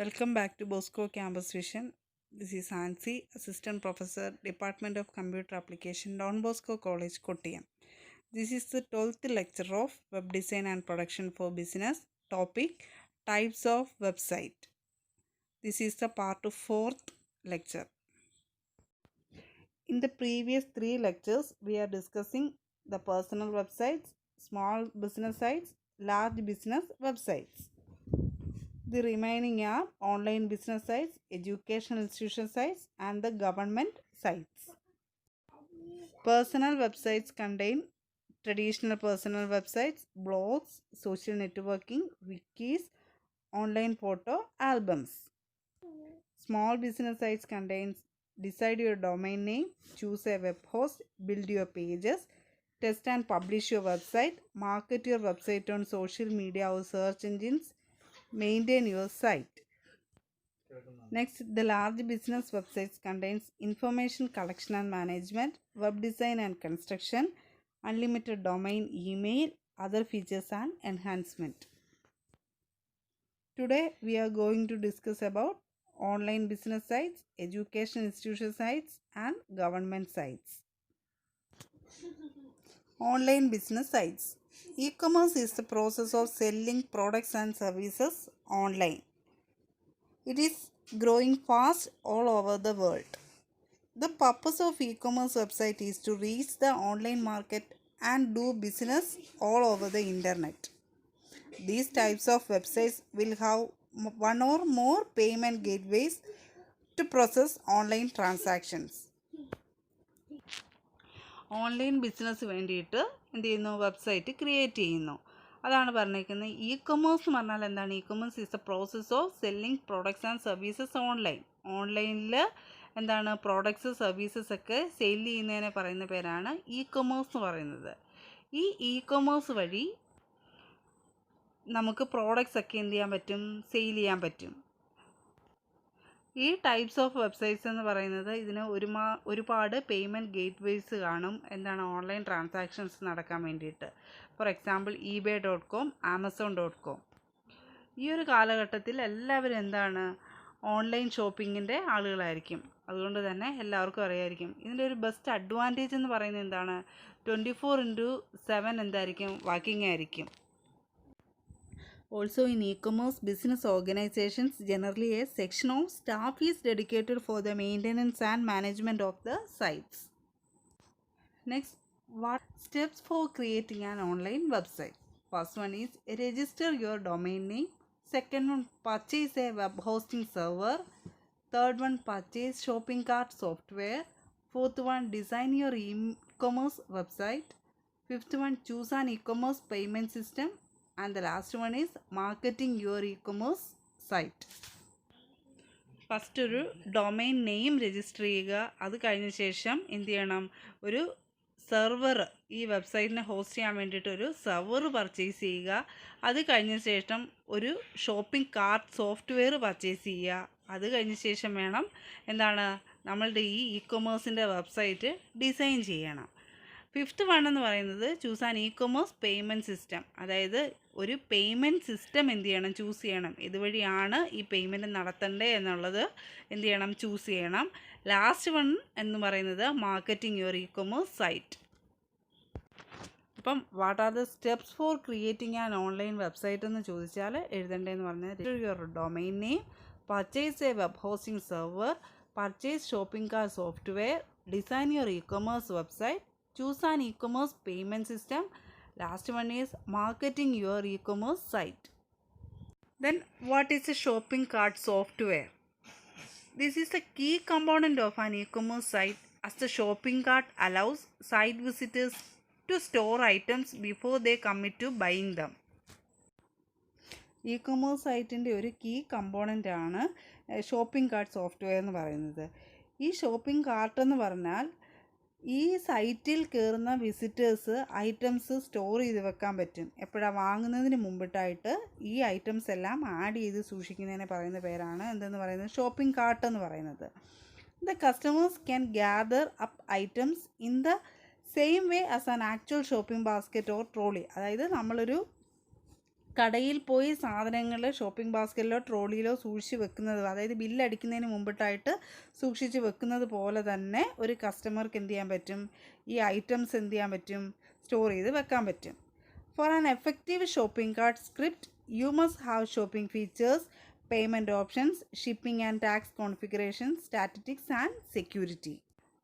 Welcome back to Bosco Campus Vision. This is Hansi, Assistant Professor, Department of Computer Application, Don Bosco College, Kottayam. This is the 12th lecture of Web Design and Production for Business. Topic: Types of Website. This is the part of 4th lecture. In the previous 3 lectures, we are discussing the personal websites, small business sites, large business websites. The remaining are online business sites, educational institution sites, and the government sites. Personal websites contain traditional personal websites, blogs, social networking, wikis, online photo albums. Small business sites contains decide your domain name, choose a web host, build your pages, test and publish your website, market your website on social media or search engines, maintain your site. Next, the large business websites contains information collection and management, web design and construction, unlimited domain email, other features and enhancement. Today we are going to discuss about online business sites, education institution sites and government sites. Online business sites. E-commerce is the process of selling products and services online. It is growing fast all over the world. The purpose of e-commerce website is to reach the online market and do business all over the internet. These types of websites will have one or more payment gateways to process online transactions. Online business വേണ്ടിയിട്ട് എന്ത് ചെയ്യുന്നു, website create ചെയ്യുന്നു. അതാണ് പറഞ്ഞിരിക്കുന്നത്. E commerce എന്ന് പറഞ്ഞാൽ എന്താണ്? E commerce is the process of selling products and services online. ഓൺലൈനിൽ എന്താണ് പ്രോഡക്ട്സ് സർവീസസ് ഒക്കെ സെയിൽ ചെയ്യുന്നതിനെ പറയുന്ന പേരാണ് ഇ കൊമേഴ്സ് എന്ന് പറയുന്നത്. ഈ ഇ കൊമേഴ്സ് വഴി നമുക്ക് പ്രോഡക്ട്സ് ഒക്കെ എന്ത് ചെയ്യാൻ പറ്റും? സെയിൽ ചെയ്യാൻ പറ്റും. ഈ ടൈപ്സ് ഓഫ് വെബ്സൈറ്റ്സ് എന്ന് പറയുന്നത് ഇതിന് ഒരുപാട് പേയ്മെൻറ്റ് ഗേറ്റ്വേസ് കാണും. എന്താണ്? ഓൺലൈൻ ട്രാൻസാക്ഷൻസ് നടക്കാൻ വേണ്ടിയിട്ട്. For example eBay.com, Amazon.com. ഈ ഒരു കാലഘട്ടത്തിൽ എല്ലാവരും എന്താണ്? ഓൺലൈൻ ഷോപ്പിങ്ങിൻ്റെ ആളുകളായിരിക്കും. അതുകൊണ്ട് തന്നെ എല്ലാവർക്കും അറിയായിരിക്കും. ഇതിൻ്റെ ഒരു ബെസ്റ്റ് അഡ്വാൻറ്റേജ് എന്ന് പറയുന്നത് എന്താണ്? 24/7 എന്തായിരിക്കും? വർക്കിംഗ് ആയിരിക്കും. Also in e-commerce business organizations, generally a section of staff is dedicated for the maintenance and management of the sites. Next, what steps for creating an online website? First one is register your domain name. Second one, purchase a web hosting server. Third one, purchase shopping cart software. Fourth one, design your e-commerce website. Fifth one, choose an e-commerce payment system. And the last one is marketing your e-commerce site. First ഒരു domain name register ചെയ്യുക. അത് കഴിഞ്ഞ ശേഷം എന്ത് ചെയ്യണം? ഒരു server, ഈ വെബ്സൈറ്റിനെ host ചെയ്യാൻ വേണ്ടിയിട്ട് ഒരു സെർവർ പർച്ചേസ് ചെയ്യുക. അത് കഴിഞ്ഞ ശേഷം ഒരു ഷോപ്പിംഗ് കാർട്ട് സോഫ്റ്റ്വെയർ പർച്ചേസ് ചെയ്യുക. അത് കഴിഞ്ഞ ശേഷം വേണം എന്താണ് നമ്മളുടെ ഈ ഇ-കൊമേഴ്സിൻ്റെ വെബ്സൈറ്റ് ഡിസൈൻ ചെയ്യണം. ഫിഫ്ത്ത് വൺ എന്ന് പറയുന്നത് choose an e-commerce payment system. അതായത് ഒരു പേയ്മെൻറ്റ് സിസ്റ്റം എന്ത് ചെയ്യണം? ചൂസ് ചെയ്യണം. ഇതുവഴിയാണ് ഈ പേയ്മെൻറ്റ് നടത്തേണ്ടത് എന്നുള്ളത് എന്ത് ചെയ്യണം? ചൂസ് ചെയ്യണം. ലാസ്റ്റ് വൺ എന്ന് പറയുന്നത് മാർക്കറ്റിംഗ് യുവർ ഇ-കൊമേഴ്സ് സൈറ്റ്. അപ്പം what are the steps four creating an online website എന്ന് ചോദിച്ചാൽ എഴുതേണ്ടതെന്ന് പറഞ്ഞാൽ your domain name, purchase A web hosting server, purchase shopping cart software, design your e-commerce website, choose an e-commerce payment system. Last one is marketing your e-commerce site. Then what is a shopping cart software? This is a key component of an e-commerce site, as the shopping cart allows site visitors to store items before they commit to buying them. E-commerce സൈറ്റിൻ്റെ ഒരു key component ആണ് shopping cart software എന്ന് പറയുന്നത്. ഈ shopping cart എന്ന് പറഞ്ഞാൽ ഈ സൈറ്റിൽ കയറുന്ന വിസിറ്റേഴ്സ് ഐറ്റംസ് സ്റ്റോർ ചെയ്ത് വെക്കാൻ പറ്റും. എപ്പോഴാണ്? വാങ്ങുന്നതിന് മുമ്പിട്ടായിട്ട് ഈ ഐറ്റംസ് എല്ലാം ആഡ് ചെയ്ത് സൂക്ഷിക്കുന്നതിനെ പറയുന്ന പേരാണ് എന്തെന്ന് പറയുന്നത്? ഷോപ്പിംഗ് കാർട്ട് എന്ന് പറയുന്നത്. The customers can gather up items in the same way as an actual shopping basket or trolley. അതായത് നമ്മളൊരു കടയിൽ പോയി സാധനങ്ങൾ ഷോപ്പിംഗ് ബാസ്ക്കറ്റിലോ ട്രോളിയിലോ സൂക്ഷിച്ച് വെക്കുന്നത്, അതായത് ബില്ലടിക്കുന്നതിന് മുമ്പിട്ടായിട്ട് സൂക്ഷിച്ച് വെക്കുന്നത് പോലെ തന്നെ ഒരു കസ്റ്റമർക്ക് എന്ത് ചെയ്യാൻ പറ്റും, ഈ ഐറ്റംസ് എന്ത് ചെയ്യാൻ പറ്റും, സ്റ്റോർ ചെയ്ത് വെക്കാൻ പറ്റും. For an effective shopping cart script you must have shopping features, payment options, shipping and tax configuration, statistics and security.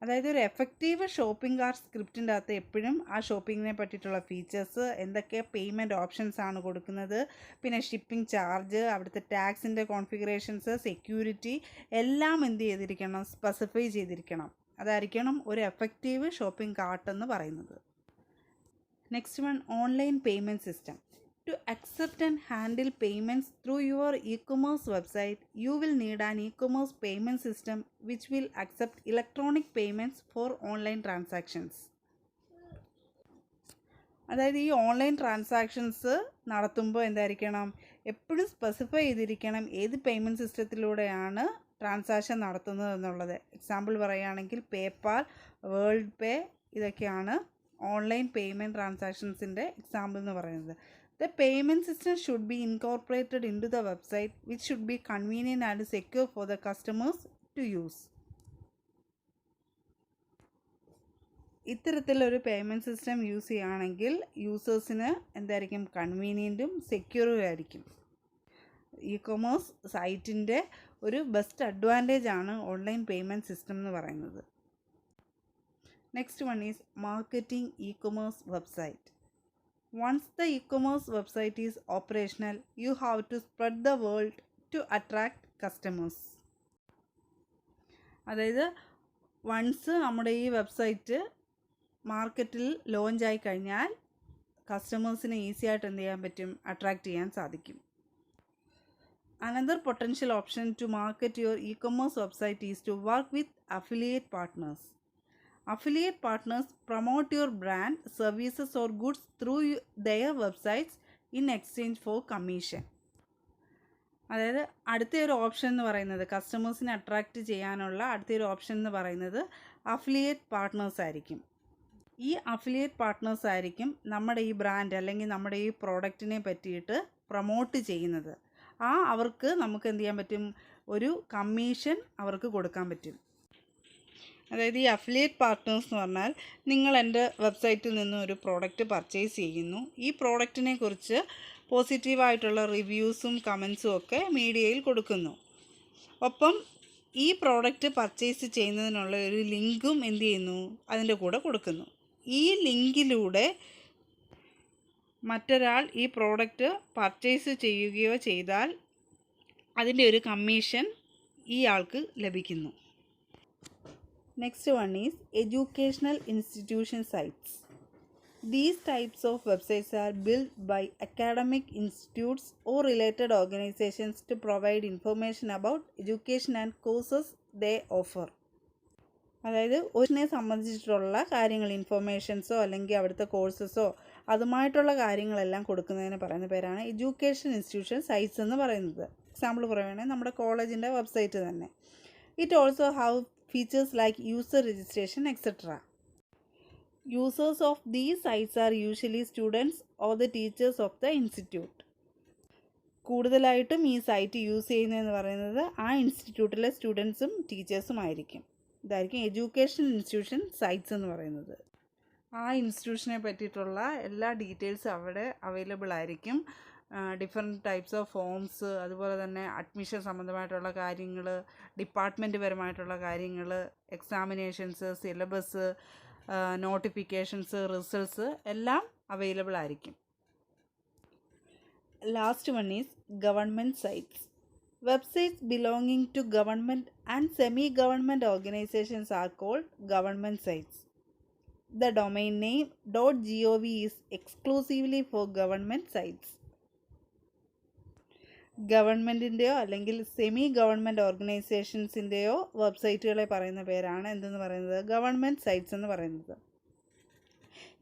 അതായത് ഒരു എഫക്റ്റീവ് ഷോപ്പിംഗ് കാർട്ട് സ്ക്രിപ്റ്റിൻ്റെ അകത്ത് എപ്പോഴും ആ ഷോപ്പിങ്ങിനെ പറ്റിയിട്ടുള്ള ഫീച്ചേഴ്സ്, എന്തൊക്കെ പേയ്മെൻറ്റ് ഓപ്ഷൻസ് ആണ് കൊടുക്കുന്നത്, പിന്നെ ഷിപ്പിംഗ് ചാർജ്, അവിടുത്തെ ടാക്സിൻ്റെ കോൺഫിഗറേഷൻസ്, സെക്യൂരിറ്റി എല്ലാം എന്ത് ചെയ്തിരിക്കണം, സ്പെസിഫൈ ചെയ്തിരിക്കണം. അതായിരിക്കണം ഒരു എഫക്റ്റീവ് ഷോപ്പിംഗ് കാർട്ട് എന്ന് പറയുന്നത്. Next one, online payment system. To accept and handle payments through your e-commerce website, you will need an e-commerce payment system which will accept electronic payments for online transactions. അതായത് ഈ online transactions നടത്തുമ്പോൾ എന്തായിരിക്കണം, എപ്പോഴും specify ചെയ്തിരിക്കണം ഏത് payment സിസ്റ്റത്തിലൂടെയാണ് transaction നടത്തുന്നത് എന്നുള്ളത്. Example പറയുകയാണെങ്കിൽ പേപാൽ, വേൾഡ് പേ, ഇതൊക്കെയാണ് ഓൺലൈൻ പേയ്മെൻറ്റ് ട്രാൻസാക്ഷൻസിൻ്റെ എക്സാമ്പിൾ എന്ന് പറയുന്നത്. The payment system should be incorporated into the website, which should be convenient and secure for the customers to use. ഇത്തരത്തിലൊരു പേയ്മെൻറ്റ് സിസ്റ്റം യൂസ് ചെയ്യുകയാണെങ്കിൽ യൂസേഴ്സിന് എന്തായിരിക്കും, കൺവീനിയൻറ്റും സെക്യൂറും ആയിരിക്കും. ഇ കൊമേഴ്സ് സൈറ്റിൻ്റെ ഒരു best advantage ആണ് online payment system എന്ന് പറയുന്നത്. Next one is marketing E commerce website. Once the e-commerce website is operational, you have to spread the word to attract customers. അതായത് once നമ്മുടെ ഈ വെബ്സൈറ്റ് മാർക്കറ്റിൽ launch ആയി കഴിഞ്ഞാൽ കസ്റ്റമേഴ്സിനെ ഈസി ആയിട്ട് എന്ത് ചെയ്യാൻ പറ്റും, അട്രാക്റ്റ് ചെയ്യാൻ സാധിക്കും. Another potential option to market your e-commerce website is to work with affiliate partners. Affiliate partners promote your brand, services or goods through their websites in exchange for commission. അതായത് അടുത്തൊരു option എന്ന് പറയുന്നത്, കസ്റ്റമേഴ്സിനെ attract ചെയ്യാനുള്ള അടുത്തൊരു option എന്ന് പറയുന്നത് affiliate partners ആയിരിക്കും. ഈ അഫിലിയേറ്റ് പാർട്ട്നേഴ്സ് ആയിരിക്കും നമ്മുടെ ഈ ബ്രാൻഡ് അല്ലെങ്കിൽ നമ്മുടെ ഈ പ്രോഡക്റ്റിനെ പറ്റിയിട്ട് പ്രൊമോട്ട് ചെയ്യുന്നത്. അവർക്ക് നമുക്ക് എന്ത് ചെയ്യാൻ പറ്റും, ഒരു കമ്മീഷൻ അവർക്ക് കൊടുക്കാൻ പറ്റും. അതായത് ഈ അഫിലിയേറ്റ് പാർട്ട്നേഴ്സ് എന്ന് പറഞ്ഞാൽ, നിങ്ങൾ എൻ്റെ വെബ്സൈറ്റിൽ നിന്ന് ഒരു പ്രോഡക്റ്റ് പർച്ചേസ് ചെയ്യുന്നു, ഈ പ്രോഡക്റ്റിനെ കുറിച്ച് പോസിറ്റീവായിട്ടുള്ള റിവ്യൂസും കമൻസും ഒക്കെ മീഡിയയിൽ കൊടുക്കുന്നു. ഒപ്പം ഈ പ്രോഡക്റ്റ് പർച്ചേസ് ചെയ്യുന്നതിനുള്ള ഒരു ലിങ്കും എന്ത് ചെയ്യുന്നു, അതിൻ്റെ കൂടെ കൊടുക്കുന്നു. ഈ ലിങ്കിലൂടെ മറ്റൊരാൾ ഈ പ്രോഡക്റ്റ് പർച്ചേസ് ചെയ്യുകയോ ചെയ്താൽ അതിൻ്റെ ഒരു കമ്മീഷൻ ഈ ആൾക്ക് ലഭിക്കുന്നു. Next one is educational institution sites. These types of websites are built by academic institutes or related organizations to provide information about education and courses they offer. അതായത് ഒരിനെ സംബന്ധിച്ചിട്ടുള്ള കാര്യങ്ങൾ, ഇൻഫർമേഷൻസോ അല്ലെങ്കിൽ അവിടുത്തെ കോഴ്സസോ അതുമായിട്ടുള്ള കാര്യങ്ങളെല്ലാം കൊടുക്കുന്നതിന് പറയുന്ന പേരാണ് എഡ്യൂക്കേഷൻ ഇൻസ്റ്റിറ്റ്യൂഷൻ സൈറ്റ്സ് എന്ന് പറയുന്നത്. എക്സാമ്പിൾ പറയുകയാണെങ്കിൽ നമ്മുടെ കോളേജിൻ്റെ വെബ്സൈറ്റ് തന്നെ. It also have features like user registration, etc. Users of these sites are usually students or the teachers of the institute. കൂടുതലായിട്ടും ഈ സൈറ്റ് യൂസ് ചെയ്യുന്നതെന്ന് പറയുന്നത് ആ ഇൻസ്റ്റിറ്റ്യൂട്ടിലെ സ്റ്റുഡൻസും ടീച്ചേഴ്സും ആയിരിക്കും. ഇതായിരിക്കും എഡ്യൂക്കേഷൻ ഇൻസ്റ്റിറ്റ്യൂഷൻ സൈറ്റ്സ് എന്ന് പറയുന്നത്. ആ ഇൻസ്റ്റിറ്റ്യൂഷനെ പറ്റിയിട്ടുള്ള എല്ലാ ഡീറ്റെയിൽസും അവിടെ അവൈലബിൾ ആയിരിക്കും. ഡിഫറെൻറ്റ് ടൈപ്സ് ഓഫ് ഫോംസ്, അതുപോലെ തന്നെ അഡ്മിഷൻ സംബന്ധമായിട്ടുള്ള കാര്യങ്ങൾ, ഡിപ്പാർട്ട്മെൻറ്റ് പരമായിട്ടുള്ള കാര്യങ്ങൾ, എക്സാമിനേഷൻസ്, സിലബസ്, നോട്ടിഫിക്കേഷൻസ്, റിസൾട്ട്സ് എല്ലാം അവൈലബിൾ ആയിരിക്കും. Last one is government sites. Websites belonging to government and semi government organisations are called government sites. The domain name .gov is exclusively for government sites. ഗവൺമെൻറ്റിൻ്റെയോ അല്ലെങ്കിൽ semi government ഓർഗനൈസേഷൻസിൻ്റെയോ വെബ്സൈറ്റുകളെ പറയുന്ന പേരാണ് എന്തെന്ന് പറയുന്നത്, government sites എന്ന് പറയുന്നത്.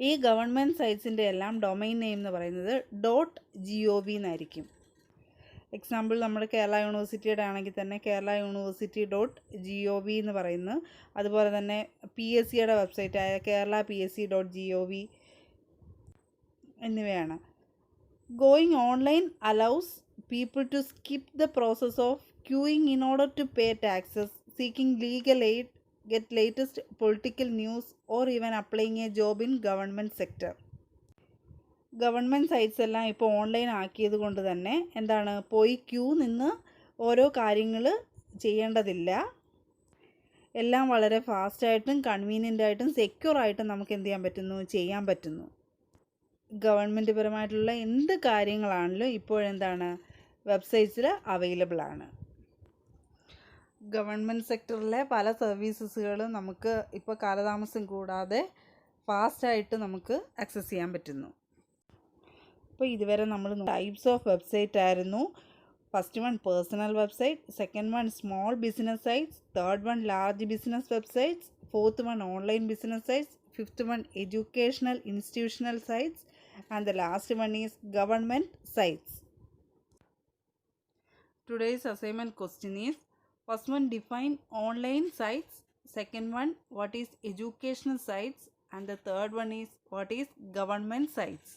ഈ ഗവൺമെൻറ് സൈറ്റ്സിൻ്റെ എല്ലാം ഡൊമൈൻ നെയിം എന്ന് പറയുന്നത് .gov എന്നായിരിക്കും. എക്സാമ്പിൾ നമ്മുടെ കേരള യൂണിവേഴ്സിറ്റിയുടെ ആണെങ്കിൽ തന്നെ കേരള യൂണിവേഴ്സിറ്റി .gov എന്ന് പറയുന്നു. അതുപോലെ തന്നെ PSCയുടെ വെബ്സൈറ്റായ കേരള PSC.gov എന്നിവയാണ്. Going online allows people to skip the process of queuing in order to pay taxes, seeking legal aid, get latest political news, or even applying a job in government sector. Government sites എല്ലാം ഇപ്പോൾ online ആക്കിയത് കൊണ്ട് തന്നെ എന്താണ് പോയി Q നിന്ന് ഓരോ കാര്യങ്ങൾ ചെയ്യേണ്ടതില്ല. എല്ലാം വളരെ ഫാസ്റ്റായിട്ടും കൺവീനിയൻ്റ് ആയിട്ടും സെക്യൂർ ആയിട്ടും നമുക്ക് എന്ത് ചെയ്യാൻ പറ്റുന്നു. ഗവൺമെൻറ് പരമായിട്ടുള്ള എന്ത് കാര്യങ്ങളാണെങ്കിലും ഇപ്പോഴെന്താണ് വെബ്സൈറ്റ്സിൽ അവൈലബിൾ ആണ്. ഗവൺമെൻറ് സെക്ടറിലെ പല സർവീസസുകളും നമുക്ക് ഇപ്പോൾ കാലതാമസം കൂടാതെ ഫാസ്റ്റായിട്ട് നമുക്ക് ആക്സസ് ചെയ്യാൻ പറ്റുന്നു. അപ്പോൾ ഇതുവരെ നമ്മൾ ടൈപ്സ് ഓഫ് വെബ്സൈറ്റ് ആയിരുന്നു. First one personal website, second one small business sites, third one large business websites, fourth one online business sites, fifth one educational institutional sites, and the last one is government sites. Today's assignment question is, first one, define online sites, second one, what is educational sites, and the third one is, what is government sites.